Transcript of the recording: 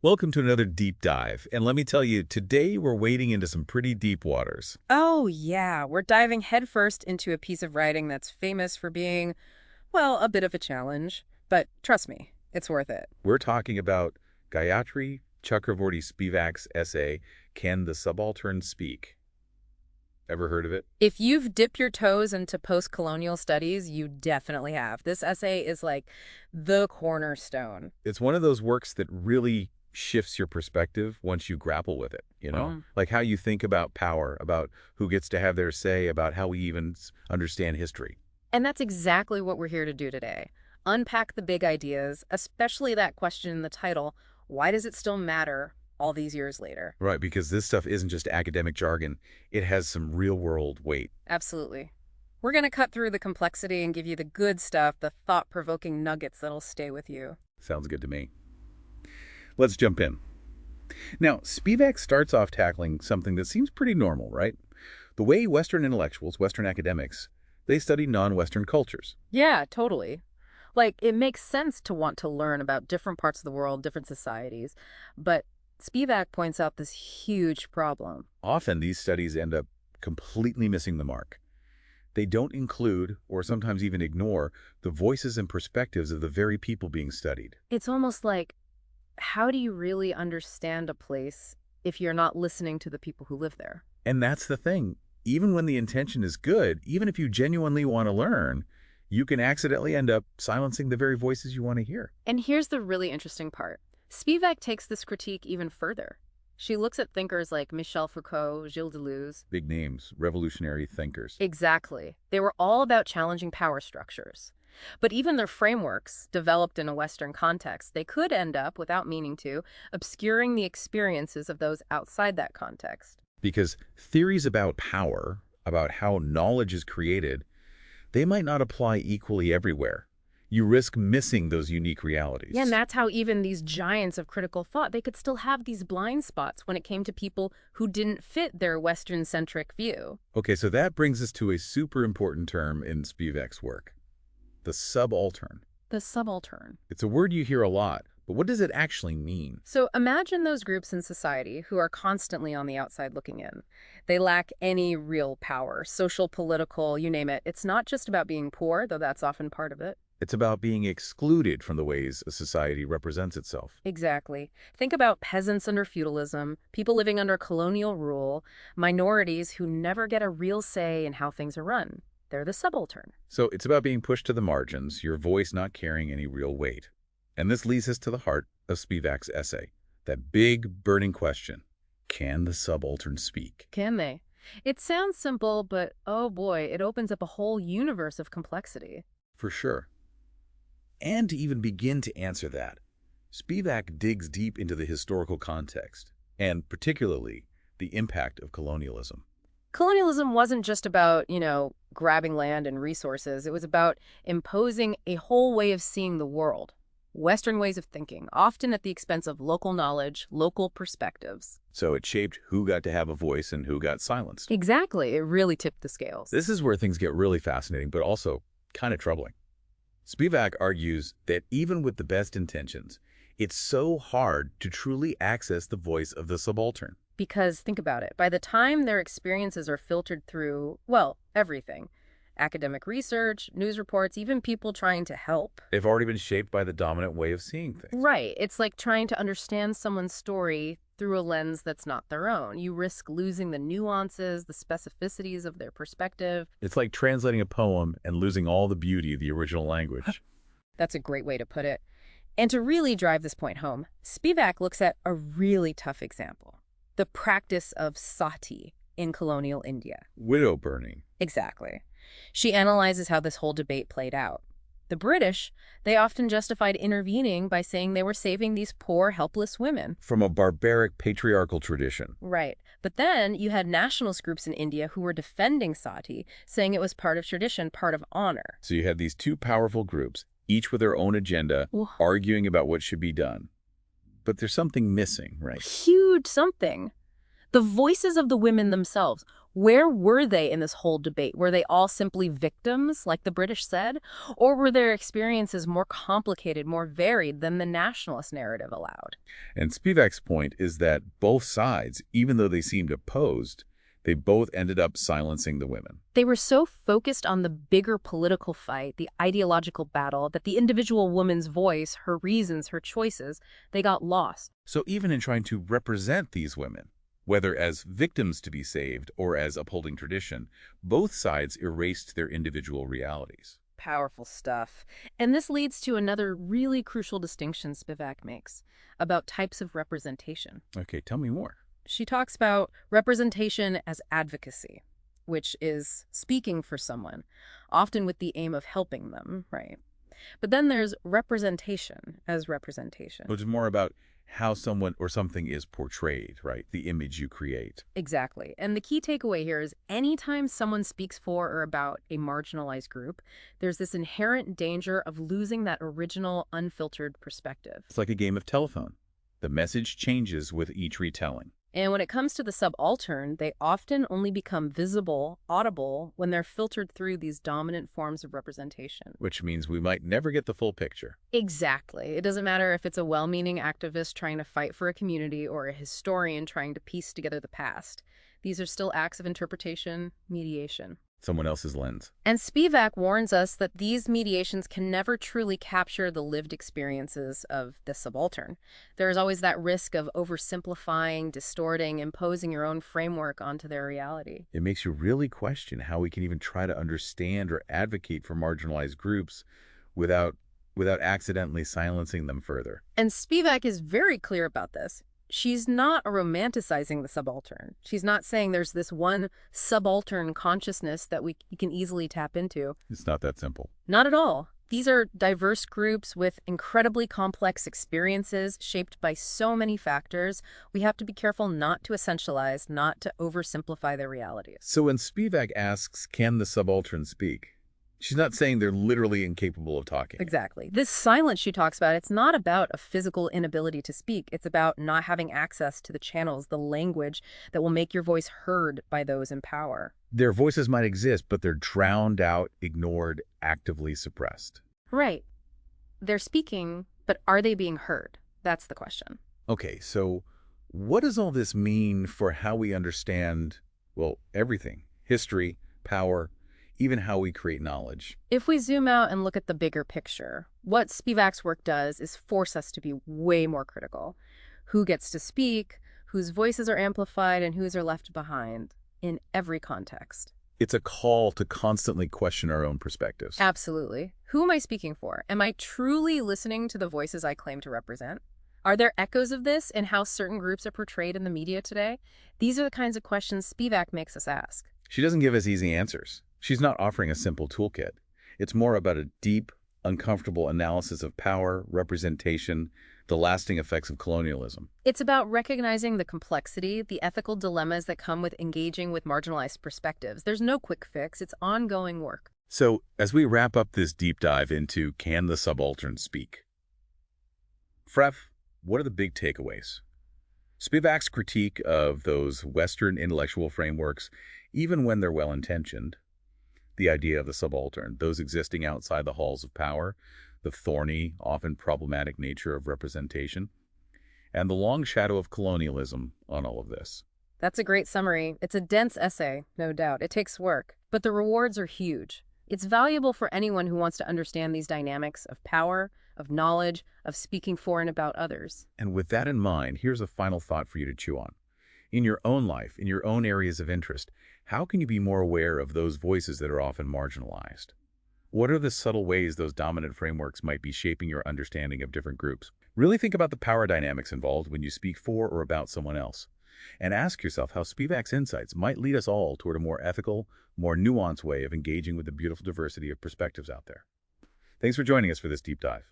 Welcome to another deep dive. And let me tell you, today we're wading into some pretty deep waters. Oh, yeah. We're diving headfirst into a piece of writing that's famous for being, well, a bit of a challenge. But trust me, it's worth it. We're talking about Gayatri Chakravorty Spivak's essay, Can the Subaltern Speak? Ever heard of it? If you've dipped your toes into post-colonial studies, you definitely have. This essay is like the cornerstone. It's one of those works that really shifts your perspective once you grapple with it, Like how you think about power, about who gets to have their say, about how we even understand history. And that's exactly what we're here to do today. Unpack the big ideas, especially that question in the title, why does it still matter all these years later? Right, because this stuff isn't just academic jargon. It has some real-world weight. Absolutely. We're going to cut through the complexity and give you the good stuff, the thought-provoking nuggets that'll stay with you. Sounds good to me. Let's jump in. Now, Spivak starts off tackling something that seems pretty normal, right? The way Western intellectuals, Western academics, they study non-Western cultures. Yeah, totally. Like, it makes sense to want to learn about different parts of the world, different societies, but Spivak points out this huge problem. Often, these studies end up completely missing the mark. They don't include, or sometimes even ignore, the voices and perspectives of the very people being studied. It's almost like, how do you really understand a place if you're not listening to the people who live there? And that's the thing. Even when the intention is good, even if you genuinely want to learn, you can accidentally end up silencing the very voices you want to hear. And here's the really interesting part. Spivak takes this critique even further. She looks at thinkers like Michel Foucault, Gilles Deleuze. Big names, revolutionary thinkers. Exactly. They were all about challenging power structures. But even their frameworks, developed in a Western context, they could end up, without meaning to, obscuring the experiences of those outside that context. Because theories about power, about how knowledge is created, they might not apply equally everywhere. You risk missing those unique realities. Yeah, and that's how even these giants of critical thought, they could still have these blind spots when it came to people who didn't fit their Western-centric view. Okay, so that brings us to a super important term in Spivak's work. The subaltern. The subaltern. It's a word you hear a lot, but what does it actually mean? So imagine those groups in society who are constantly on the outside looking in. They lack any real power, social, political, you name it. It's not just about being poor, though that's often part of it. It's about being excluded from the ways a society represents itself. Exactly. Think about peasants under feudalism, people living under colonial rule, minorities who never get a real say in how things are run. They're the subaltern. So it's about being pushed to the margins, your voice not carrying any real weight. And this leads us to the heart of Spivak's essay, that big, burning question. Can the subaltern speak? Can they? It sounds simple, but oh boy, it opens up a whole universe of complexity. For sure. And to even begin to answer that, Spivak digs deep into the historical context, and particularly the impact of colonialism. Colonialism wasn't just about, grabbing land and resources. It was about imposing a whole way of seeing the world. Western ways of thinking, often at the expense of local knowledge, local perspectives. So it shaped who got to have a voice and who got silenced. Exactly. It really tipped the scales. This is where things get really fascinating, but also kind of troubling. Spivak argues that even with the best intentions, it's so hard to truly access the voice of the subaltern. Because, think about it, by the time their experiences are filtered through, well, everything, academic research, news reports, even people trying to help. They've already been shaped by the dominant way of seeing things. Right. It's like trying to understand someone's story through a lens that's not their own. You risk losing the nuances, the specificities of their perspective. It's like translating a poem and losing all the beauty of the original language. That's a great way to put it. And to really drive this point home, Spivak looks at a really tough example. The practice of sati in colonial India. Widow burning. Exactly. She analyzes how this whole debate played out. The British, they often justified intervening by saying they were saving these poor, helpless women. From a barbaric patriarchal tradition. Right. But then you had nationalist groups in India who were defending sati, saying it was part of tradition, part of honor. So you had these two powerful groups, each with their own agenda, arguing about what should be done. But there's something missing, right? Huge something. The voices of the women themselves. Where were they in this whole debate? Were they all simply victims, like the British said? Or were their experiences more complicated, more varied than the nationalist narrative allowed? And Spivak's point is that both sides, even though they seemed opposed, they both ended up silencing the women. They were so focused on the bigger political fight, the ideological battle, that the individual woman's voice, her reasons, her choices, they got lost. So even in trying to represent these women, whether as victims to be saved or as upholding tradition, both sides erased their individual realities. Powerful stuff. And this leads to another really crucial distinction Spivak makes about types of representation. Okay, tell me more. She talks about representation as advocacy, which is speaking for someone, often with the aim of helping them, right? But then there's representation as representation. Which is more about how someone or something is portrayed, right? The image you create. Exactly. And the key takeaway here is anytime someone speaks for or about a marginalized group, there's this inherent danger of losing that original, unfiltered perspective. It's like a game of telephone. The message changes with each retelling. And when it comes to the subaltern, they often only become visible, audible, when they're filtered through these dominant forms of representation. Which means we might never get the full picture. Exactly. It doesn't matter if it's a well-meaning activist trying to fight for a community or a historian trying to piece together the past. These are still acts of interpretation, mediation. Someone else's lens. And Spivak warns us that these mediations can never truly capture the lived experiences of the subaltern. There is always that risk of oversimplifying, distorting, imposing your own framework onto their reality. It makes you really question how we can even try to understand or advocate for marginalized groups without accidentally silencing them further. And Spivak is very clear about this. She's not romanticizing the subaltern. She's not saying there's this one subaltern consciousness that we can easily tap into. It's not that simple. Not at all. These are diverse groups with incredibly complex experiences shaped by so many factors. We have to be careful not to essentialize, not to oversimplify their realities. So when Spivak asks, can the subaltern speak? She's not saying they're literally incapable of talking. Exactly. This silence she talks about, it's not about a physical inability to speak. It's about not having access to the channels, the language that will make your voice heard by those in power. Their voices might exist, but they're drowned out, ignored, actively suppressed. Right. They're speaking, but are they being heard? That's the question. Okay, so what does all this mean for how we understand, well, everything? History, power, even how we create knowledge. If we zoom out and look at the bigger picture, what Spivak's work does is force us to be way more critical. Who gets to speak, whose voices are amplified, and whose are left behind in every context. It's a call to constantly question our own perspectives. Absolutely. Who am I speaking for? Am I truly listening to the voices I claim to represent? Are there echoes of this in how certain groups are portrayed in the media today? These are the kinds of questions Spivak makes us ask. She doesn't give us easy answers. She's not offering a simple toolkit. It's more about a deep, uncomfortable analysis of power, representation, the lasting effects of colonialism. It's about recognizing the complexity, the ethical dilemmas that come with engaging with marginalized perspectives. There's no quick fix. It's ongoing work. So, as we wrap up this deep dive into Can the Subaltern Speak? Fref, what are the big takeaways? Spivak's critique of those Western intellectual frameworks, even when they're well-intentioned, the idea of the subaltern, those existing outside the halls of power, the thorny, often problematic nature of representation, and the long shadow of colonialism on all of this. That's a great summary. It's a dense essay, no doubt. It takes work, but the rewards are huge. It's valuable for anyone who wants to understand these dynamics of power, of knowledge, of speaking for and about others. And with that in mind, here's a final thought for you to chew on. In your own life, in your own areas of interest, how can you be more aware of those voices that are often marginalized? What are the subtle ways those dominant frameworks might be shaping your understanding of different groups? Really think about the power dynamics involved when you speak for or about someone else. And ask yourself how Spivak's insights might lead us all toward a more ethical, more nuanced way of engaging with the beautiful diversity of perspectives out there. Thanks for joining us for this deep dive.